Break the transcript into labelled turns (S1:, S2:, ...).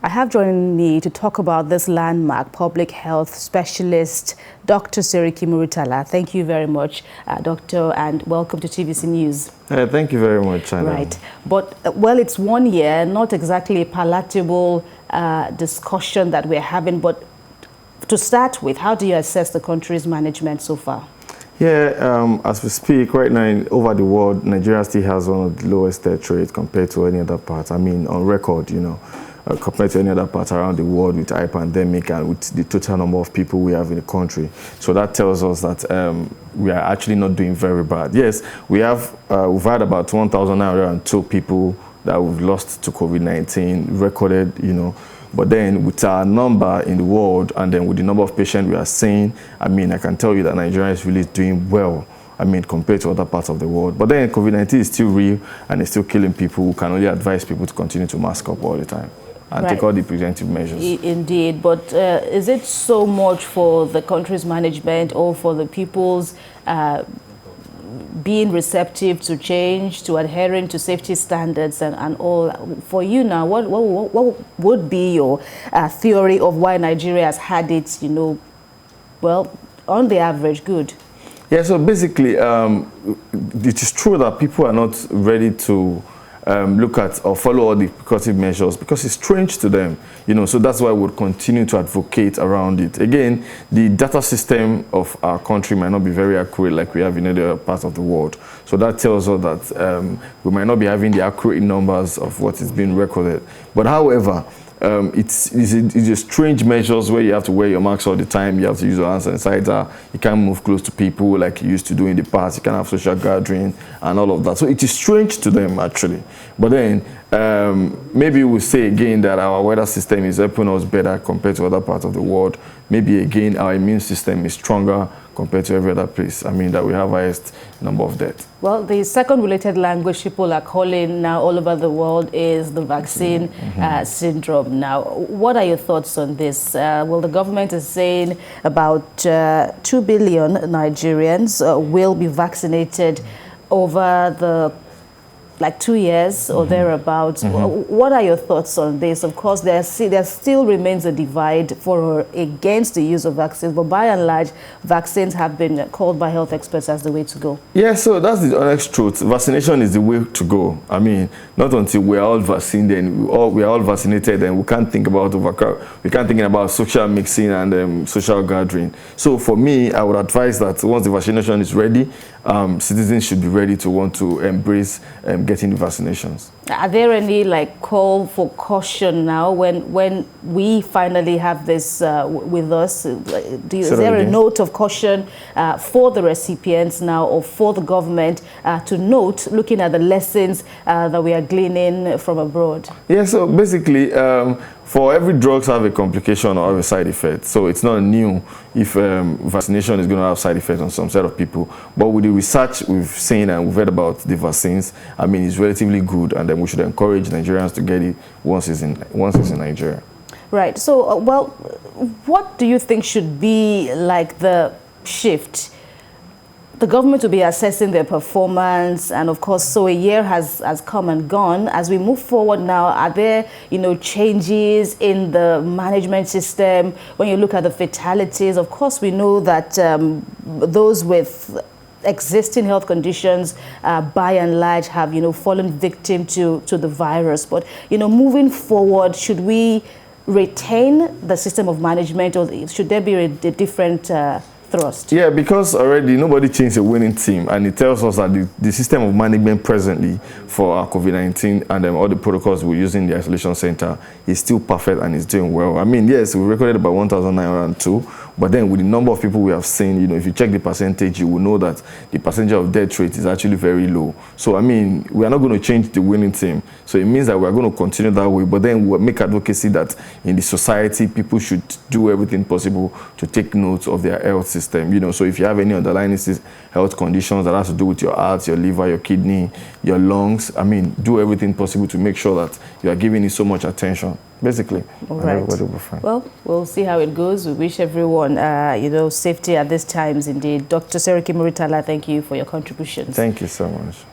S1: I have joining me to talk about this landmark public health specialist, Dr. Seriki Muritala. Thank you very much, Doctor, and welcome to TVC News.
S2: Thank you very much, Anna.
S1: Right. But, well, it's 1 year, not exactly a palatable discussion that we're having, but to start with, how do you assess the country's management so far?
S2: Yeah, as we speak right now, over the world, Nigeria still has one of the lowest death rates compared to any other part. I mean, on record, you know, compared to any other part around the world with a pandemic and with the total number of people we have in the country. So that tells us that we are actually not doing very bad. Yes, we've had about 1,902 people that we've lost to COVID-19 recorded, you know. But then with our number in the world and then with the number of patients we are seeing, I mean, I can tell you that Nigeria is really doing well, I mean, compared to other parts of the world. But then COVID-19 is still real and it's still killing people. We can only advise people to continue to mask up all the time and take all the preventive measures.
S1: Indeed, but is it so much for the country's management or for the people's being receptive to change, to adhering to safety standards and all? For you now, what would be your theory of why Nigeria has had it, you know, well, on the average, good?
S2: Yeah, so basically, it is true that people are not ready to look at or follow all the precautive measures because it's strange to them, you know, so that's why we'll continue to advocate around it. Again, the data system of our country might not be very accurate like we have in other parts of the world. So that tells us that we might not be having the accurate numbers of what is being recorded. But however, it's a strange measures where you have to wear your masks all the time, you have to use your hand sanitizer, you can't move close to people like you used to do in the past, you can't have social gathering and all of that. So it is strange to them actually. But then maybe we'll say again that our weather system is helping us better compared to other parts of the world. Maybe again our immune system is stronger compared to every other place. I mean that we have highest number of deaths.
S1: Well, the second related language people are calling now all over the world is the vaccine syndrome. Now, what are your thoughts on this? Well, the government is saying about 2 billion Nigerians will be vaccinated over the 2 years or thereabouts. What are your thoughts on this? Of course, there still remains a divide for or against the use of vaccines, but by and large, vaccines have been called by health experts as the way to go. Yeah,
S2: so that's the honest truth. Vaccination is the way to go. I mean, not until we are all vaccinated and we are all vaccinated and we can't think about we can't think about social mixing and social gathering. So for me, I would advise that once the vaccination is ready, citizens should be ready to want to embrace getting the vaccinations.
S1: Are there any call for caution now when we finally have this with us? Is there a note of caution for the recipients now or for the government to note, looking at the lessons that we are gleaning from abroad?
S2: Yeah, so basically, for every drugs have a complication or have a side effect. So it's not new if vaccination is going to have side effects on some set of people. But with the research we've seen and we've heard about the vaccines, I mean, it's relatively good, and then we should encourage Nigerians to get it once it's in Nigeria.
S1: Right. So, well, what do you think should be the shift? The government will be assessing their performance, and of course, so a year has come and gone. As we move forward now, are there, changes in the management system? When you look at the fatalities, of course, we know that those with existing health conditions, by and large, have, fallen victim to the virus. But, moving forward, should we retain the system of management, or should there be a different thrust?
S2: Yeah, because already nobody changed a winning team, and it tells us that the system of management presently for our COVID-19 and all the protocols we use in the isolation center is still perfect and is doing well. I mean, yes, we recorded about 1,902, but then with the number of people we have seen, if you check the percentage, you will know that the percentage of death rate is actually very low. So, I mean, we are not going to change the winning team. So it means that we are going to continue that way, but then we'll make advocacy that in the society, people should do everything possible to take note of their health system. So if you have any underlying health conditions that has to do with your heart, your liver, your kidney, your lungs, I mean, do everything possible to make sure that you are giving it so much attention, basically.
S1: All right.
S2: Everybody will be fine.
S1: Well, we'll see how it goes. We wish everyone, safety at these times indeed. Dr. Seriki Muritala, thank you for your contributions.
S2: Thank you so much.